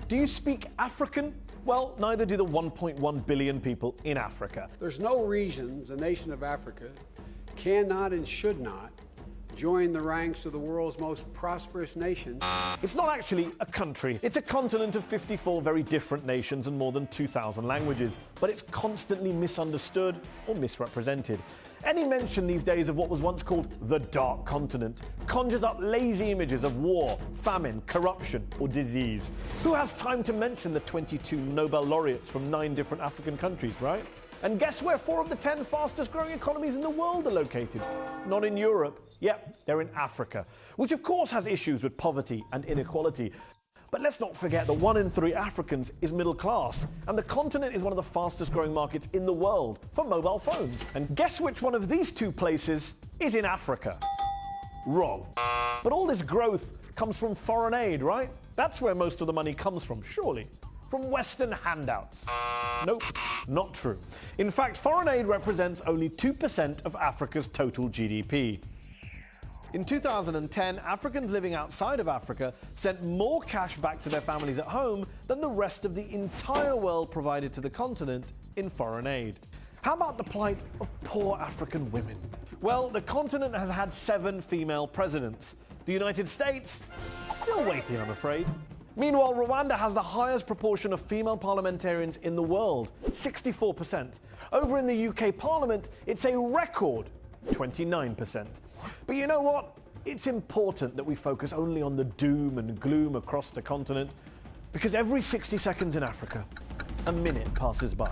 Do you speak African? Well, neither do the 1.1 billion people in Africa. There's no reason the nation of Africa cannot and should not join the ranks of the world's most prosperous nations. It's not actually a country. It's a continent of 54 very different nations and more than 2,000 languages. But it's constantly misunderstood or misrepresented. Any mention these days of what was once called the Dark Continent conjures up lazy images of war, famine, corruption, or disease. Who has time to mention the 22 Nobel laureates from 9 different African countries, right? And guess where 4 of the 10 fastest growing economies in the world are located? Not in Europe. Yep, they're in Africa, which of course has issues with poverty and inequality. But let's not forget that 1 in 3 Africans is middle class, and the continent is one of the fastest growing markets in the world for mobile phones. And guess which one of these 2 places is in Africa? Wrong. But all this growth comes from foreign aid, right? That's where most of the money comes from, surely. From Western handouts. Nope, not true. In fact, foreign aid represents only 2% of Africa's total GDP. In 2010, Africans living outside of Africa sent more cash back to their families at home than the rest of the entire world provided to the continent in foreign aid. How about the plight of poor African women? Well, the continent has had 7 female presidents. The United States, still waiting, I'm afraid. Meanwhile, Rwanda has the highest proportion of female parliamentarians in the world, 64%. Over in the UK Parliament, it's a record 29%. But you know what? It's important that we focus only on the doom and gloom across the continent, because every 60 seconds in Africa, a minute passes by.